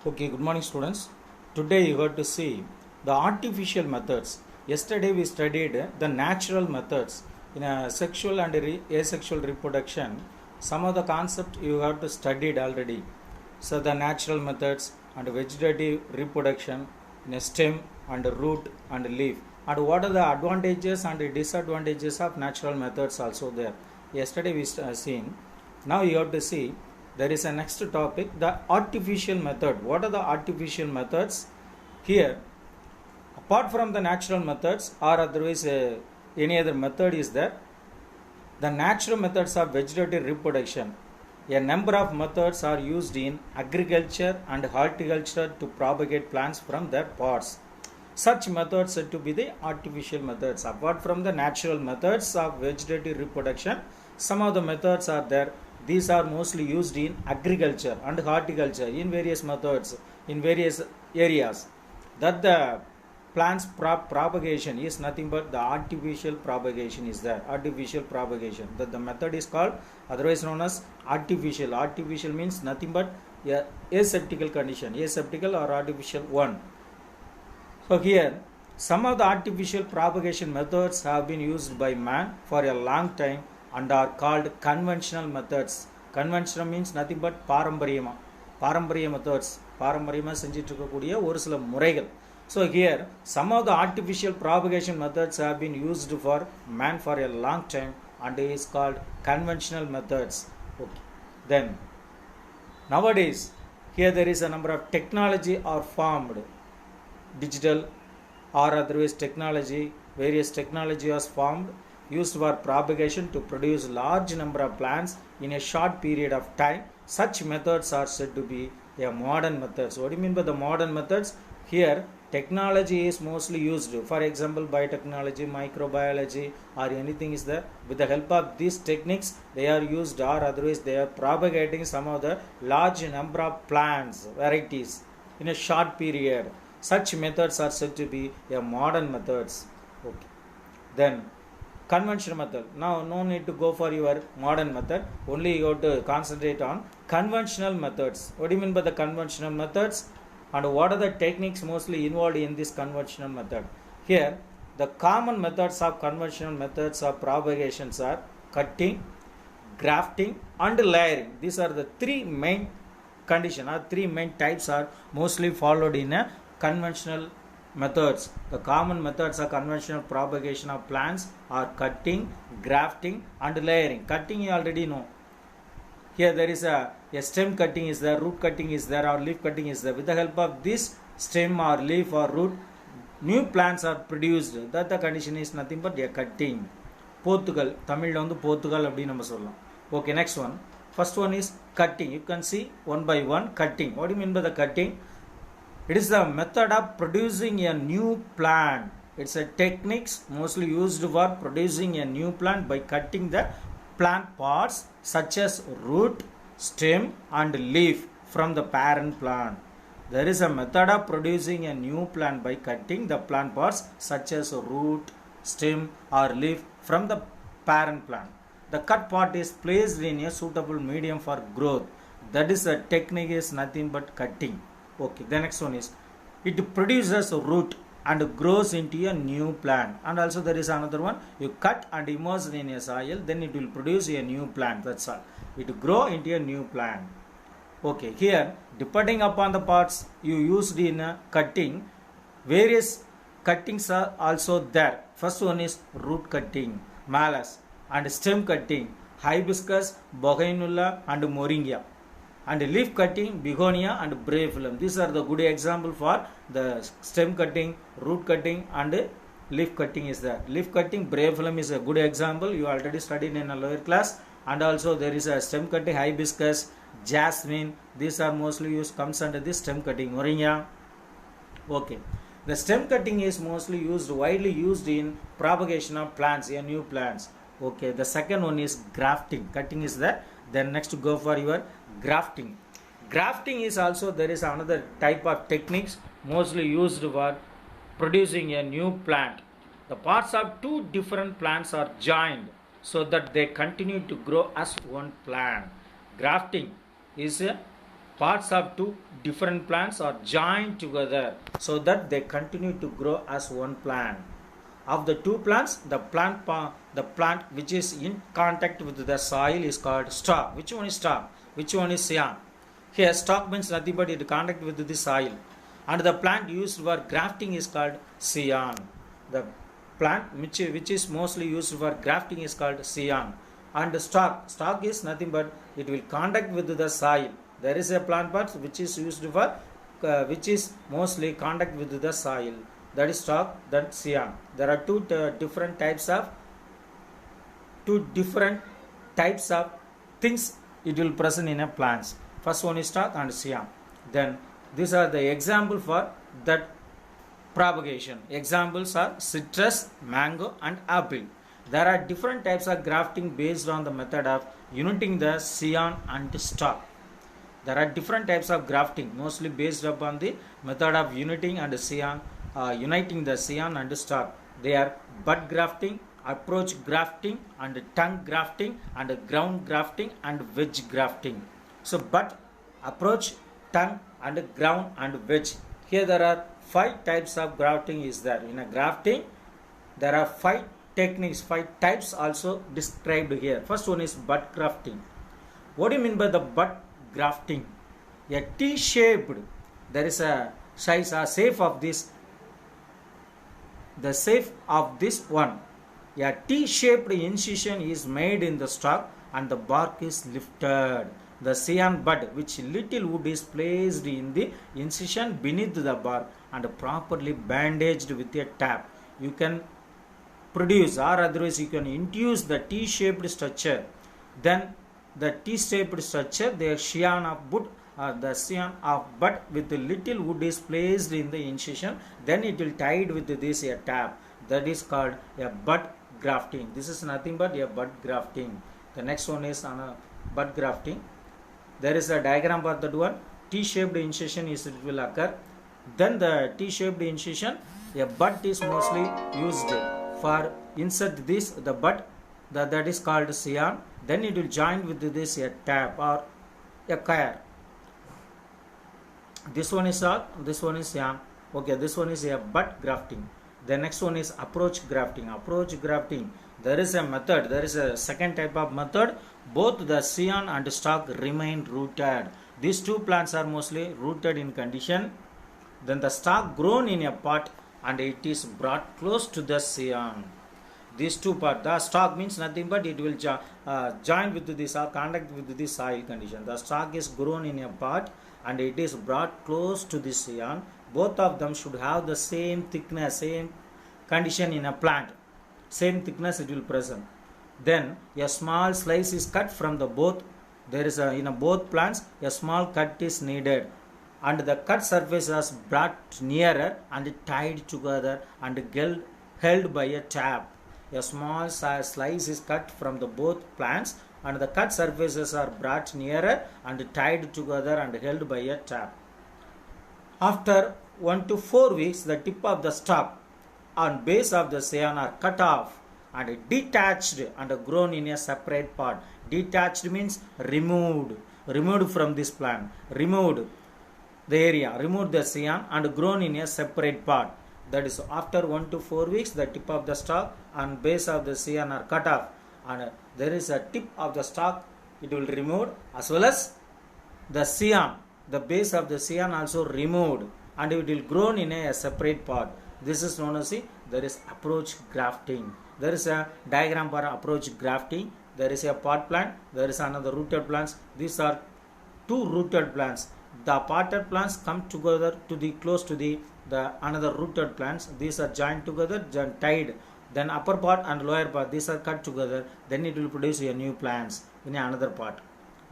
Okay, good morning, students. Today you got to see the artificial methods. Yesterday we studied the natural methods in a sexual and asexual reproduction. Some of the concepts you have to studied already. So the natural methods and vegetative reproduction in a stem and root and leaf. And what are the advantages and disadvantages of natural methods also there. Yesterday we seen. Now you have to see there is a next topic, the artificial method. What are the artificial methods? Here, apart from the natural methods or otherwise any other method is there, the natural methods of vegetative reproduction. A number of methods are used in agriculture and horticulture to propagate plants from their pods. Such methods are to be the artificial methods. Apart from the natural methods of vegetative reproduction, some of the methods are there. These are mostly used in agriculture and horticulture in various methods, in various areas. That the plants propagation is nothing but the artificial propagation is there. Artificial propagation. That the method is called, otherwise known as artificial. Artificial means nothing but aseptical condition. Aseptical or artificial one. So here, some of the artificial propagation methods have been used by man for a long time and are called conventional methods. Conventional means nothing but பாரம்பரியமா methods. பாரம்பரியமா செஞ்சிட்டு இருக்கக்கூடிய ஒரு சில முறைகள். So here some of the artificial propagation methods have been used for man for a long time and is called conventional methods. Okay. Then nowadays here there is a number of technology are formed. Digital or otherwise technology, various technology was formed used for propagation to produce large number of plants in a short period of time. Such methods are said to be a modern methods. What do you mean by the modern methods? Here technology is mostly used. For example, biotechnology, microbiology or anything is there. With the help of these techniques they are used or otherwise they are propagating some of the large number of plants, varieties in a short period. Such methods are said to be a modern methods. Okay. Then conventional method. Now no need to go for your modern method, only you have to concentrate on conventional methods. What do you mean by the conventional methods and what are the techniques mostly involved in this conventional method? Here the common methods of conventional methods of propagations are cutting, grafting and layering. These are the three main conditions or three main types are mostly followed in a conventional methods. The common methods of conventional propagation of plants are cutting, grafting and layering. Cutting you already know. Here there is a stem cutting is there, root cutting is there or leaf cutting is there. With the help of this stem or leaf or root, new plants are produced. That the condition is nothing but a cutting. Portugal, Tamil வந்து Portugal அப்படி நம்ம சொல்லலாம். Okay, next one. First one is cutting. You can see one by one cutting. What do you mean by the cutting? It is the method of producing a new plant. It's a techniques mostly used for producing a new plant by cutting the plant parts such as root, stem and leaf from the parent plant. There is a method of producing a new plant by cutting the plant parts such as root, stem or leaf from the parent plant. The cut part is placed in a suitable medium for growth. That is the technique is nothing but cutting. Okay, the next one is it produces a root and grows into a new plant. And also there is another one, you cut and immerse in a soil, then it will produce a new plant. That's all. It will grow into a new plant. Okay, here depending upon the parts you used in cutting, various cuttings are also there. First one is root cutting, malus, and stem cutting, hibiscus, bougainvillea and moringa. And leaf cutting, begonia and bramble. These are the good example for the stem cutting, root cutting and leaf cutting is there. Leaf cutting, bramble is a good example. You already studied in a lower class. And also there is a stem cutting, hibiscus, jasmine. These are mostly used, comes under this stem cutting, moringa. Okay. The stem cutting is mostly used, widely used in propagation of plants, new plants. Okay. The second one is grafting. Cutting is there. Then next to go for your grafting. Grafting is also, there is another type of techniques mostly used for producing a new plant. The parts of two different plants are joined so that they continue to grow as one plant. Grafting is parts of two different plants are joined together so that they continue to grow as one plant. Of the two plants, the plant which is in contact with the soil is called stalk. Which one is stalk? Which one is scion? Here stalk means nothing but it contact with the soil, and the plant used for grafting is called scion. The plant which is mostly used for grafting is called scion. And stalk is nothing but it will contact with the soil. There is a plant part which is used for which is mostly contact with the soil, that is stalk, that scion. There are two different types of things it will present in a plants. First one is stalk and scion. Then these are the example for that propagation. Examples are citrus, mango and apple. There are different types of grafting based on the method of uniting the scion and stalk. There are different types of grafting mostly based upon the method of uniting and scion, uniting the scion and stalk. They are bud grafting, approach grafting and tongue grafting and ground grafting and wedge grafting. So bud, approach, tongue and ground and wedge. Here there are 5 types of grafting is there. In a grafting there are 5 techniques, 5 types also described here. First one is bud grafting. What do you mean by the bud grafting? A T-shaped, there is a size or shape of this, the shape of this one. A T-shaped incision is made in the stalk and the bark is lifted. The scion bud, which little wood is placed in the incision beneath the bark and properly bandaged with a tap. You can produce or otherwise you can induce the T-shaped structure. Then the T-shaped structure, the scion of bud, the scion of bud with little wood is placed in the incision. Then it will tied with this a tap. That is called a bud grafting. This is nothing but a bud grafting. The next one is bud grafting. There is a diagram for that one. T-shaped incision is it will occur. Then the T-shaped incision, a bud is mostly used for insert this the bud, that is called scion. Then it will join with this a tap or a care. This one is stalk, this one is scion. Okay, this one is a bud grafting. The next one is approach grafting. Approach grafting, there is a method, there is a second type of method. Both the scion and stalk remain rooted. These two plants are mostly rooted in condition. Then the stalk grown in a pot and it is brought close to the scion. These two parts, the stalk means nothing but it will join with this or contact with this soil condition. The stalk is grown in a pot and it is brought close to the scion. Both of them should have the same thickness, same condition in a plant. Same thickness it will present. Then a small slice is cut from the both. There is in both plants a small cut is needed, and the cut surface is brought nearer and tied together and held by a tap. A small slice is cut from the both plants and the cut surfaces are brought nearer and tied together and held by a tap. After 1 to 4 weeks, the tip of the stalk and base of the scion are cut off and detached and grown in a separate pot. Detached means removed from this plant, removed the area, removed the scion and grown in a separate pot. That is, after 1 to 4 weeks, the tip of the stalk and base of the scion are cut off, and there is a tip of the stalk, it will removed, as well as the scion, the base of the scion also removed, and it will grown in a separate pot. This is known as there is approach grafting. There is a diagram for approach grafting. There is a pot plant, there is another rooted plants. These are two rooted plants. The potted plants come together to the close to the another rooted plants. These are joined together, tied. Then upper part and lower part, these are cut together. Then it will produce a new plants in another part.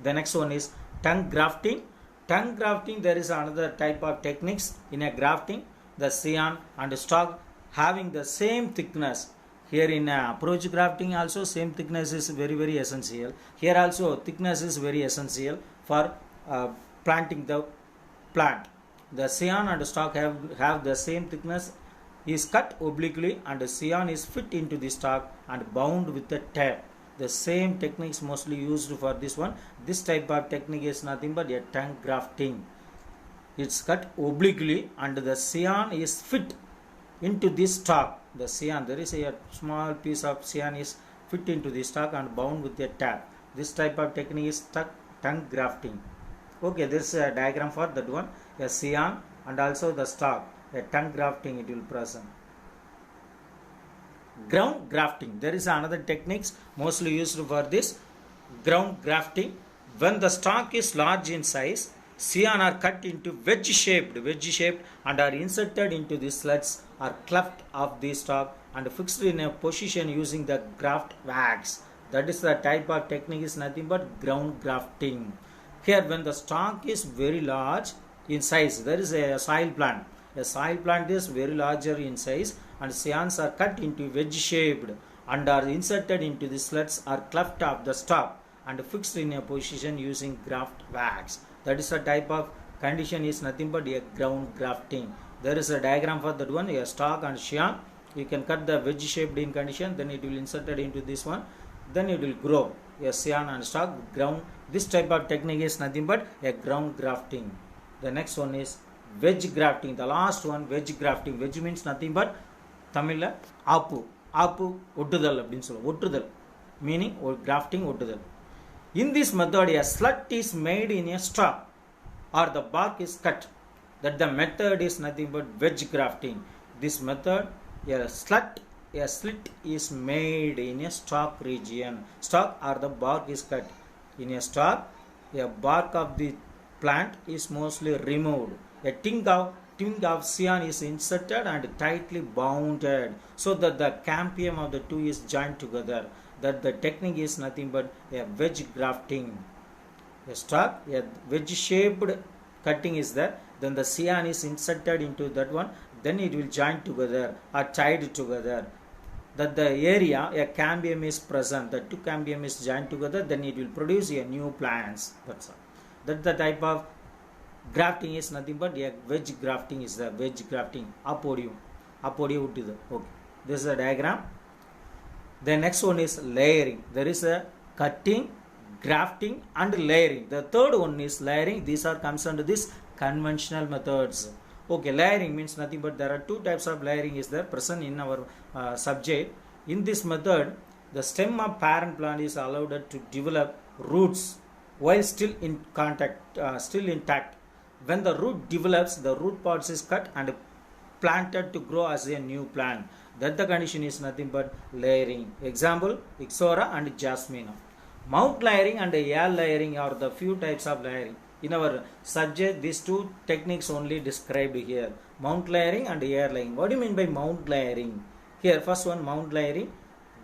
The next one is tongue grafting. Tongue grafting, there is another type of techniques in a grafting. The scion and stalk having the same thickness. Here in approach grafting also same thickness is very, very essential. Here also thickness is very essential for planting the plant. The scion and stalk have the same thickness, is cut obliquely, and the scion is fit into the stalk and bound with a tape. The same techniques mostly used for this one. This type of technique is nothing but a tongue grafting. It's cut obliquely and the scion is fit into this stalk. The scion, there is a small piece of scion is fit into the stalk and bound with a tap. This type of technique is tongue grafting. Okay, this is a diagram for that one. A scion and also the stalk. A tongue grafting it will present. Ground grafting. There is another techniques mostly used for this ground grafting. When the stalk is large in size, scion are cut into wedge shaped and are inserted into the slits or cleft of the stalk and fixed in a position using the graft wax. That is the type of technique is nothing but ground grafting. Here when the stalk is very large in size, there is a soil plant. A soil plant is very larger in size and scions are cut into wedge shaped and are inserted into the slits or cleft of the stalk and fixed in a position using graft wax. That is a type of condition is nothing but a ground grafting. There is a diagram for that one, a stalk and scion. You can cut the wedge shaped in condition, then it will inserted into this one, then it will grow. A scion and stalk ground. This type of technique is nothing but a ground grafting. The next one is wedge grafting. The last one, wedge grafting. Wedge means nothing but Tamil ஆப்பு ஒட்டுதல் அப்படின்னு சொல்லுவோம். ஒட்டுதல் meaning grafting ஒட்டுதல். In this method a slit is made in a stalk or the bark is cut. That the method is nothing but wedge grafting. This method a slit is made in a stalk region. Stalk or the bark is cut. In a stalk a bark of the plant is mostly removed. A twig of scion is inserted and tightly bounded so that the cambium of the two is joined together. That the technique is nothing but a wedge grafting. A stalk, a wedge shaped cutting is there, then the scion is inserted into that one, then it will join together or tied together. That the area a cambium is present, the two cambium is joined together, then it will produce a new plants. That's all. That the type of grafting is nothing but a wedge grafting is the wedge grafting. Apodium uttida. Okay, this is a diagram. The next one is layering. There is a cutting, grafting and layering. The third one is layering. These are comes under this conventional methods. Okay, layering means nothing but there are two types of layering is there present in our subject. In this method the stem of parent plant is allowed to develop roots while still in contact, still intact. When the root develops, the root parts is cut and planted to grow as a new plant. That the condition is nothing but layering. Example, Ixora and Jasmine. Mount layering and air layering are the few types of layering. In our subject, these two techniques only described here. Mount layering and air layering. What do you mean by mount layering? Here, first one, mount layering.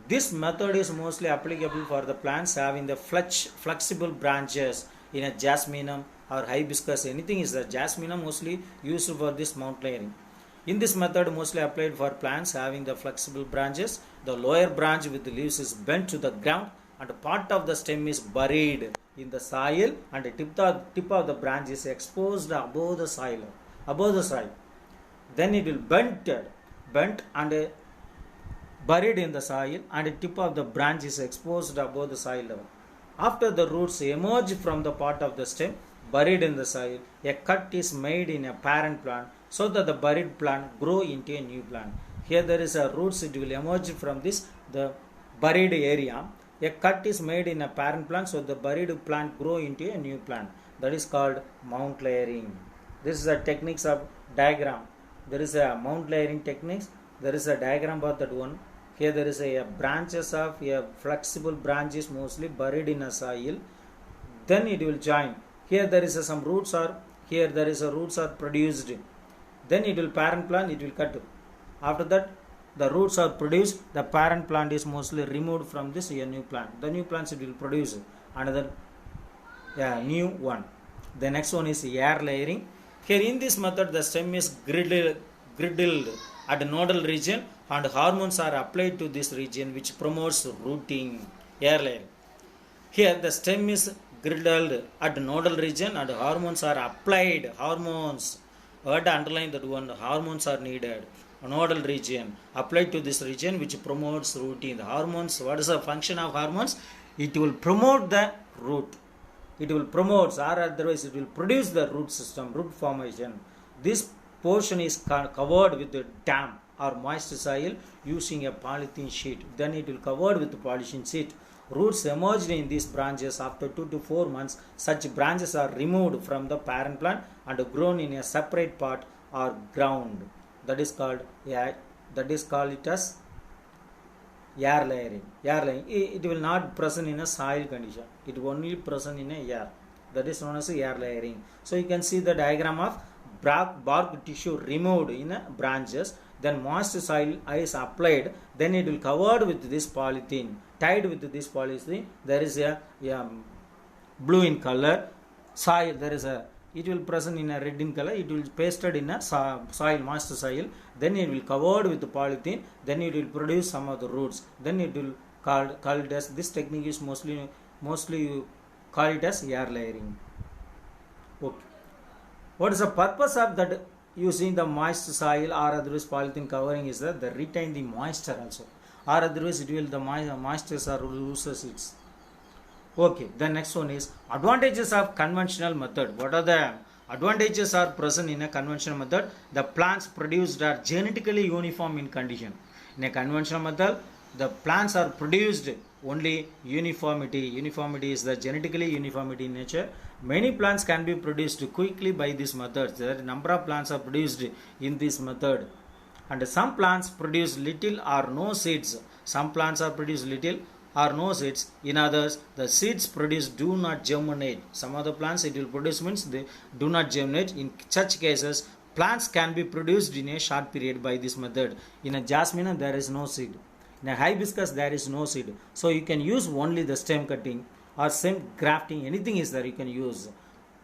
This method is mostly applicable for the plants having the flexible branches in a jasminum or hibiscus. Anything is the jasminum mostly used for this mount layering. In this method mostly applied for plants having the flexible branches. The lower branch with the leaves is bent to the ground and part of the stem is buried in the soil and the tip of the branch is exposed above the soil. Then it will bent and buried in the soil and the tip of the branch is exposed above the soil level. After the roots emerge from the part of the stem buried in the soil, a cut is made in a parent plant so that the buried plant grow into a new plant. Here there is a roots, it will emerge from this the buried area. A cut is made in a parent plant so the buried plant grow into a new plant. That is called mount layering. This is the techniques of diagram. There is a mount layering techniques. There is a diagram about that one. Here there is a branches of a flexible branches mostly buried in a soil. Then it will join. Here there is some roots are here there is a roots are produced. Then it will parent plant, it will cut. After that the roots are produced, the parent plant is mostly removed from this a new plant. The new plants it will produce another new one. The next one is air layering. Here in this method the stem is griddled at the nodal region and hormones are applied to this region which promotes rooting. Air layering. Here the stem is griddled at the nodal region and hormones are applied. Hormones. I have to underline that one. Hormones are needed. nodal region applied to this region which promotes rooting. The hormones, what is the function of hormones? It will promote the root. It will promote, or otherwise it will produce the root system, root formation. This portion is covered with a damp or moist soil using a polythene sheet. Then it will covered with the polythene sheet. Roots emerged in these branches after 2 to 4 months. Such branches are removed from the parent plant and grown in a separate pot or ground. That is called it as air layering. Air layering. It will not present in a soil condition. It will only present in a air. That is known as air layering. So you can see the diagram of bark tissue removed in branches. Then moist soil is applied. Then it will covered with this polythene. Tied with this polythene. There is a blue in color soil. It will present in a red in color. It will pasted in a soil, moist soil. Then it will covered with the polythene. Then it will produce some of the roots. Then it will called as, this technique is mostly you call it as air layering. Okay. What is the purpose of that using the moist soil or otherwise polythene covering is that they retain the moisture also, or otherwise it will the moisture or loses its. Okay, the next one is advantages of conventional method. What are the advantages are present in a conventional method? The plants produced are genetically uniform in condition. In a conventional method, the plants are produced only uniformity. Uniformity is the genetically uniformity in nature. Many plants can be produced quickly by this method. The number of plants are produced in this method. And some plants produce little or no seeds. Some plants are produced little or no seeds. In others, the seeds produced do not germinate. Some of the plants it will produce means they do not germinate. In such cases, plants can be produced in a short period by this method. In a jasmine, there is no seed. In a hibiscus, there is no seed. So you can use only the stem cutting or stem grafting. Anything is there you can use.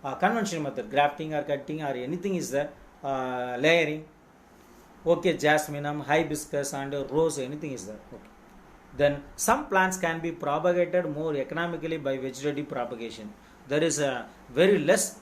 Conventional method, grafting or cutting or anything is there. Layering. Okay, jasminum, hibiscus and rose, anything is there. Okay. Then some plants can be propagated more economically by vegetative propagation. There is a very less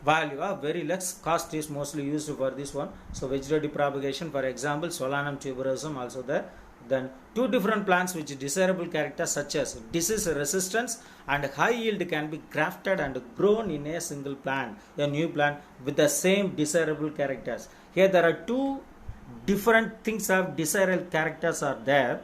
value, very less cost is mostly used for this one. So vegetative propagation, for example, Solanum tuberosum also there. Then two different plants which desirable characters such as disease resistance and high yield can be grafted and grown in a single plant, a new plant with the same desirable characters. Here there are two different things of desirable characters are there.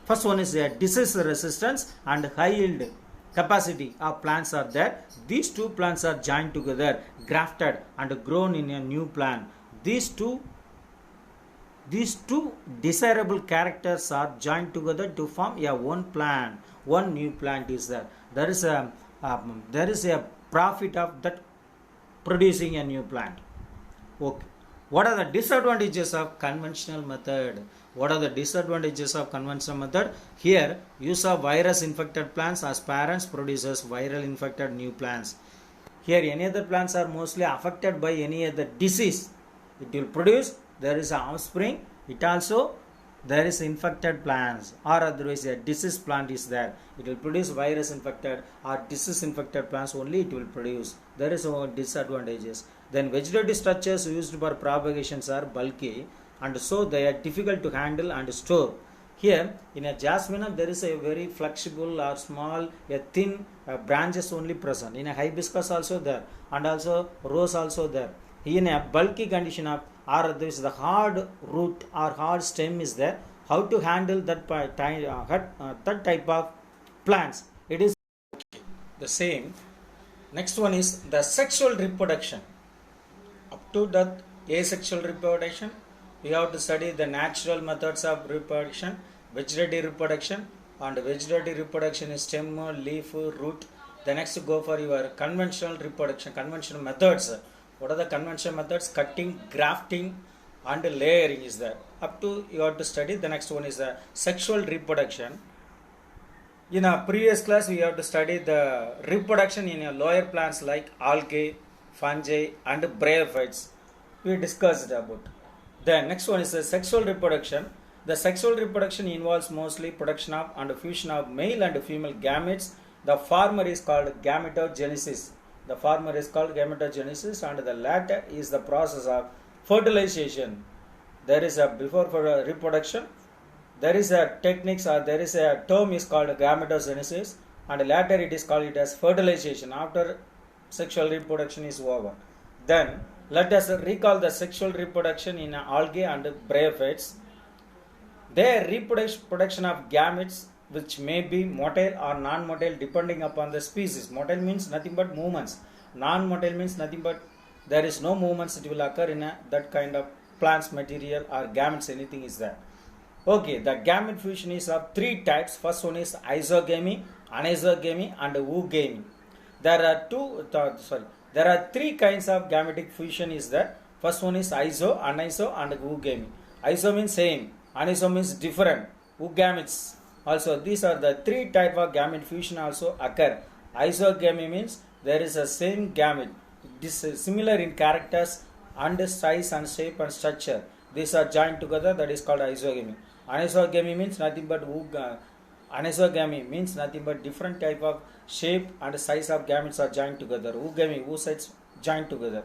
First one is disease resistance and high yield capacity of plants are there. These two plants are joined together, grafted and grown in a new plant. These two desirable characters are joined together to form a one plant. One new plant is there. There is a profit of that producing a new plant. Okay. What are the disadvantages of conventional method? What are the disadvantages of conventional method? Here, use of virus infected plants as parents produces viral infected new plants. Here, any other plants are mostly affected by any other disease. It will produce, there is an offspring. It also, there is infected plants or otherwise a disease plant is there. It will produce virus infected or disease infected plants only it will produce. There is no disadvantages. Then vegetative structures used for propagations are bulky and so they are difficult to handle and store. Here in a jasmine there is a very flexible or small, a thin branches only present. In a hibiscus also there and also rose also there. In a bulky condition of or there is the hard root or hard stem is there. How to handle that type of plants? It is the same. Next one is the sexual reproduction. Up to that asexual reproduction, we have to study the natural methods of reproduction, vegetative reproduction, and vegetative reproduction is stem, leaf, root. The next go for your conventional reproduction, conventional methods. What are the conventional methods? Cutting, grafting, and layering is there. Up to you have to study. The next one is the sexual reproduction. In a previous class, we have to study the reproduction in a lower plants like algae, fungi, and bryophytes. We discussed about. The next one is the sexual reproduction. The sexual reproduction involves mostly production of and fusion of male and female gametes. The former is called gametogenesis. The former is called gametogenesis and the latter is the process of fertilization. there is a before for reproduction, there is a techniques or there is a term is called gametogenesis, and later it is called it as fertilization after sexual reproduction is over. Then let us recall the sexual reproduction in algae and bryophytes. Their reproduction of gametes which may be motile or non-motile depending upon the species. Motile means nothing but movements. Non-motile means nothing but there is no movements, it will occur in that kind of plants material or gametes, anything is there. Okay, the gamete fusion is of three types. First one is isogamy, anisogamy and oogamy. There are three kinds of gametic fusion is there. First one is iso, aniso and oogamy. Iso means same, aniso means different, oogametes. Also, these are the three type of gamete fusion also occur. Isogamy means there is a same gamete. This is similar in characters and size and shape and structure. These are joined together, that is called isogamy. Anisogamy means nothing but anisogamy means nothing but different type of shape and size of gametes are joined together. Oogamy, oocytes joined together.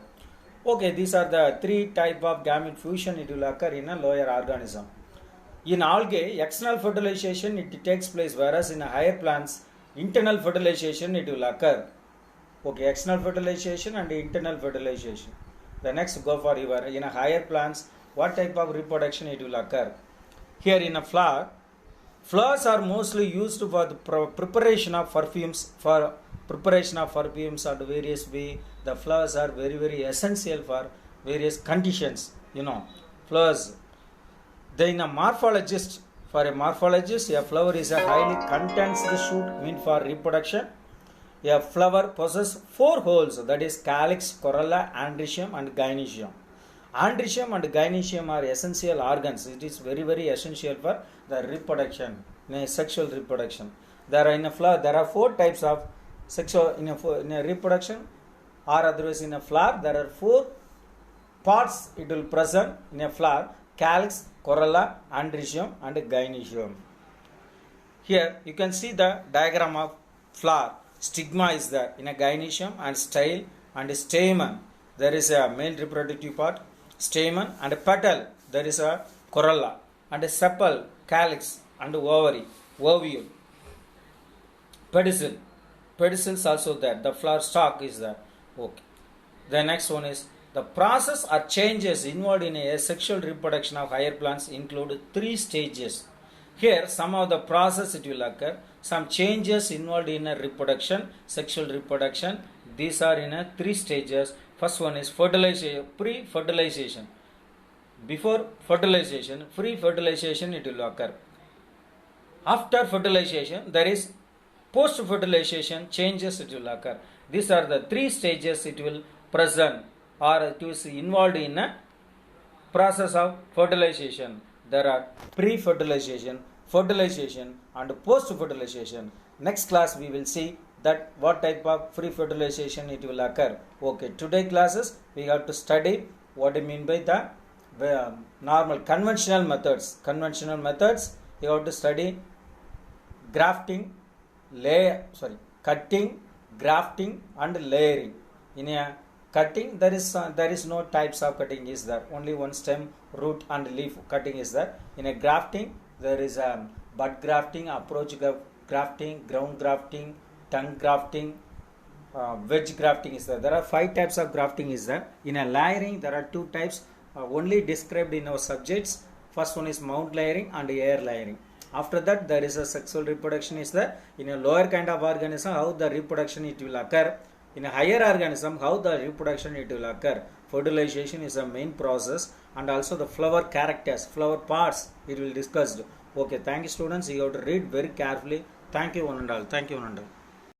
Okay, these are the three type of gamete fusion. It will occur in a lower organism. In algae, external fertilization it takes place, whereas in higher plants, internal fertilization it will occur. Okay, external fertilization and internal fertilization. The next go for your in a higher plants, what type of reproduction it will occur. Here in a flower, flowers are mostly used for the preparation of perfumes. For preparation of perfumes and various way, the flowers are very very essential for various conditions. Flowers. Then a morphologist, for a morphologist, a flower is a highly condensed shoot meant for reproduction. A flower possesses four holes, that is calyx, corolla, androecium and gynoecium. Androecium and gynoecium are essential organs. It is very very essential for the reproduction, sexual reproduction. There are in a flower, there are four types of sexual in a reproduction, or otherwise in a flower there are four parts it will present in a flower: calyx, corolla, androecium and gynoecium. Here you can see the diagram of flower. Stigma is there in a gynoecium and style and stamen. There is a male reproductive part, stamen, and petal. There is a corolla and a sepal, calyx and ovary, ovule. Pedicel. Pedicels also there. The flower stalk is there. Okay. The next one is the process or changes involved in a sexual reproduction of higher plants include three stages. Here some of the process it will occur. Some changes involved in a reproduction, sexual reproduction. These are in a three stages. First one is fertilization, pre-fertilization. Before fertilization, pre-fertilization it will occur. After fertilization, there is post-fertilization changes it will occur. These are the three stages it will present or it is involved in a process of fertilization. There are pre-fertilization, fertilization and post-fertilization. Next class we will see that what type of pre-fertilization it will occur. Okay, today classes we have to study what I mean by the normal conventional methods. Conventional methods you have to study grafting, cutting, grafting and layering. In a cutting there is no types of cutting is there, only one stem, root and leaf cutting is there. In a grafting there is a bud grafting, approach grafting, ground grafting, tongue grafting, wedge grafting is there. There are 5 types of grafting is there. In a layering there are 2 types only described in our subjects. First one is mount layering and air layering. After that there is a sexual reproduction is there. In a lower kind of organism how the reproduction it will occur. In a higher organism how the reproduction it will occur. Fertilization is a main process and also the flower characters, flower parts it will discussed. Okay, thank you students. You have to read very carefully. Thank you one and all. Thank you one and all.